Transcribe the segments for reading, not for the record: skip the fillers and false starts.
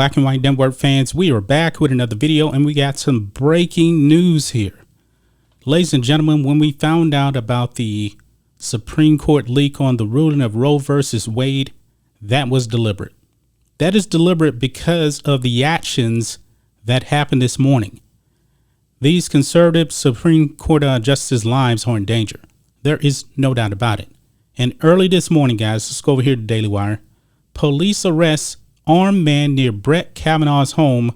Black and White Network fans? We are back with another video, and we got some breaking news here. Ladies and gentlemen, when we found out about the Supreme Court leak on the ruling of Roe versus Wade, that was deliberate. That is deliberate because of the actions that happened this morning. These conservative Supreme Court justices' lives are in danger. There is no doubt about it. And early this morning, guys, let's go over here to Daily Wire. Police arrest armed man near Brett Kavanaugh's home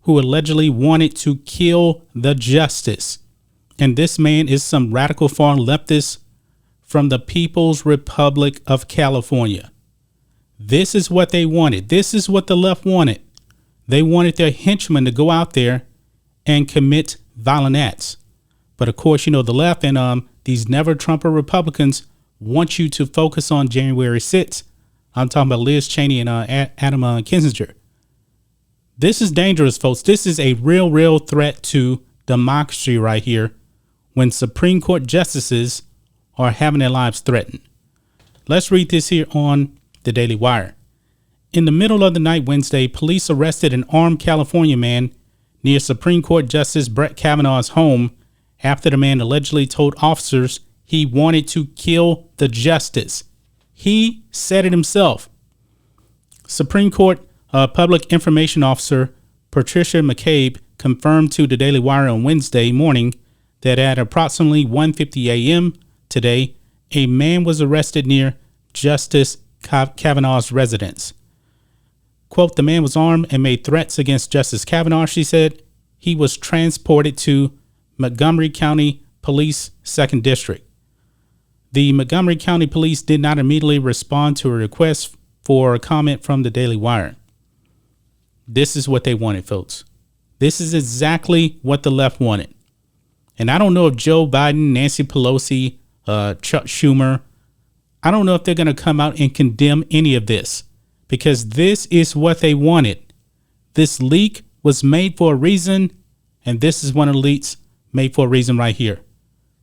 who allegedly wanted to kill the justice. And this man is some radical far leftist from the People's Republic of California. This is what they wanted. This is what the left wanted. They wanted their henchmen to go out there and commit violent acts. But of course, you know, the left and these never Trumper Republicans want you to focus on January 6th. I'm talking about Liz Cheney and Adam Kinzinger. This is dangerous, folks. This is a real threat to democracy right here when Supreme Court justices are having their lives threatened. Let's read this here on the Daily Wire. In the middle of the night Wednesday, police arrested an armed California man near Supreme Court Justice Brett Kavanaugh's home after the man allegedly told officers he wanted to kill the justice. He said it himself. Supreme Court Public Information Officer Patricia McCabe confirmed to the Daily Wire on Wednesday morning that at approximately 1:50 a.m. today, a man was arrested near Justice Kavanaugh's residence. Quote, the man was armed and made threats against Justice Kavanaugh, she said. He was transported to Montgomery County Police 2nd District. The Montgomery County Police did not immediately respond to a request for a comment from the Daily Wire. This is what they wanted, folks. This is exactly what the left wanted. And I don't know if Joe Biden, Nancy Pelosi, Chuck Schumer, I don't know if they're going to come out and condemn any of this because this is what they wanted. This leak was made for a reason, and this is one of the leaks made for a reason right here.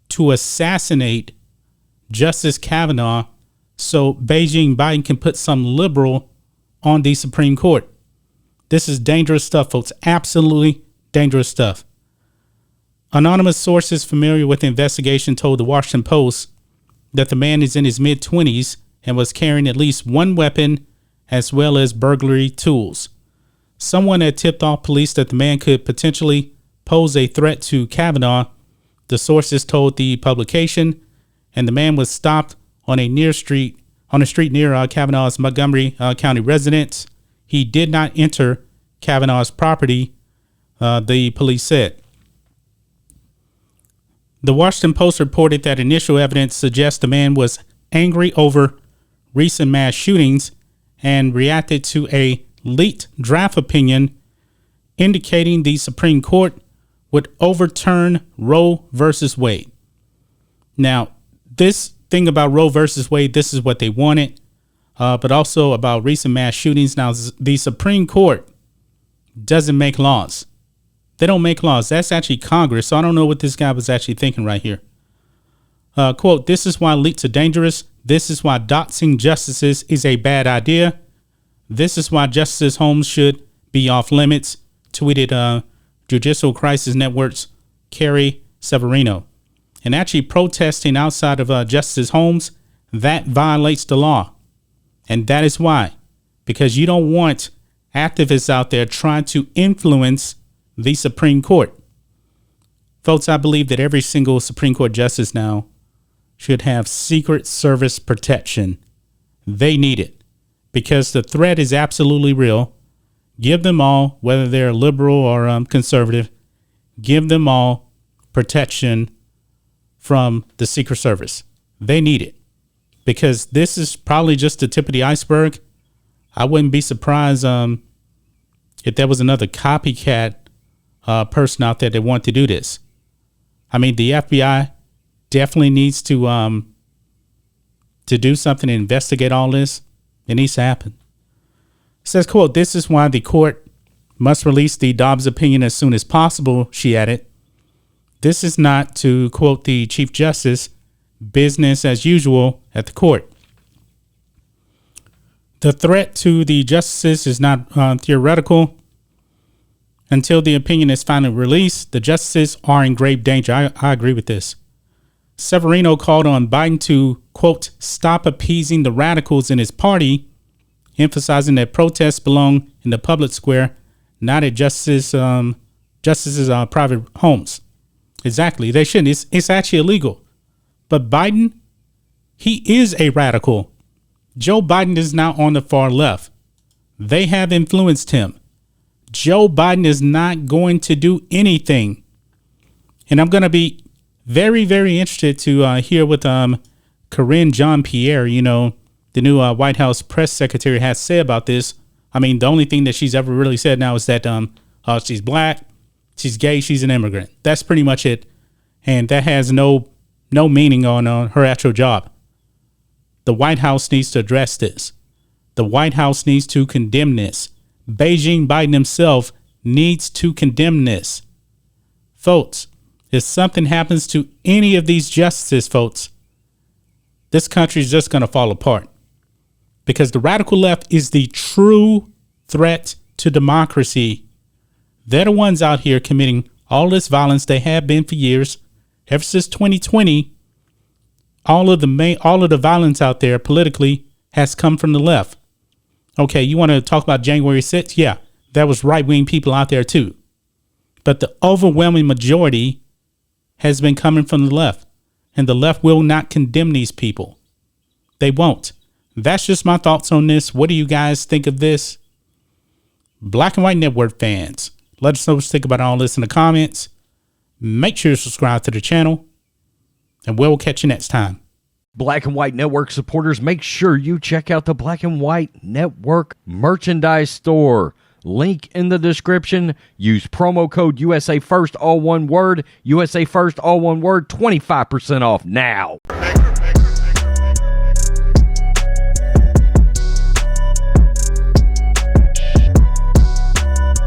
To assassinate Justice Kavanaugh so Biden can put some liberal on the Supreme Court. This is dangerous stuff, folks. Absolutely dangerous stuff. Anonymous sources familiar with the investigation told the Washington Post that the man is in his mid-20s and was carrying at least one weapon as well as burglary tools. Someone had tipped off police that the man could potentially pose a threat to Kavanaugh, the sources told the publication, and the man was stopped on a street near Kavanaugh's Montgomery County residence. He did not enter Kavanaugh's property, the police said. The Washington Post reported that initial evidence suggests the man was angry over recent mass shootings and reacted to a leaked draft opinion indicating the Supreme Court would overturn Roe versus Wade. Now, this thing about Roe versus Wade, this is what they wanted, but also about recent mass shootings. Now, the Supreme Court doesn't make laws. They don't make laws. That's actually Congress. So I don't know what this guy was actually thinking right here. Quote, this is why leaks are dangerous. This is why doxing justices is a bad idea. This is why justices' homes should be off limits, tweeted Judicial Crisis Network's Carrie Severino. And actually protesting outside of justices' homes, that violates the law. And that is why. Because you don't want activists out there trying to influence the Supreme Court. Folks, I believe that every single Supreme Court justice now should have Secret Service protection. They need it because the threat is absolutely real. Give them all, whether they're liberal or conservative, give them all protection from the Secret Service. They need it because this is probably just the tip of the iceberg. I wouldn't be surprised if there was another copycat person out there that want to do this. I mean, the FBI definitely needs to do something to investigate all this. It needs to happen. It says, quote, this is why the court must release the Dobbs opinion as soon as possible, she added. This is not, to quote the Chief Justice, business as usual at the court. The threat to the justices is not theoretical. Until the opinion is finally released, the justices are in grave danger. I agree with this. Severino called on Biden to, quote, stop appeasing the radicals in his party, emphasizing that protests belong in the public square, not at justices' private homes. Exactly. They shouldn't. It's actually illegal. But Biden, he is a radical. Joe Biden is now on the far left. They have influenced him. Joe Biden is not going to do anything. And I'm going to be very, very interested to hear what Karine Jean-Pierre, the new White House press secretary, has to say about this. I mean, the only thing that she's ever really said now is that she's black, she's gay, she's an immigrant. That's pretty much it. And that has no meaning on her actual job. The White House needs to address this. The White House needs to condemn this. Beijing Biden himself needs to condemn this. Folks, if something happens to any of these justices, folks, this country is just going to fall apart. Because the radical left is the true threat to democracy. They're the ones out here committing all this violence. They have been for years. Ever since 2020, all of the violence out there politically has come from the left. Okay, you want to talk about January 6th? Yeah, there was right-wing people out there too. But the overwhelming majority has been coming from the left. And the left will not condemn these people. They won't. That's just my thoughts on this. What do you guys think of this? Black and White Network fans, let us know what you think about all this in the comments. Make sure to subscribe to the channel. And we'll catch you next time. Black and White Network supporters, make sure you check out the Black and White Network merchandise store. Link in the description. Use promo code USA First, all one word. USA First, all one word. 25% off now.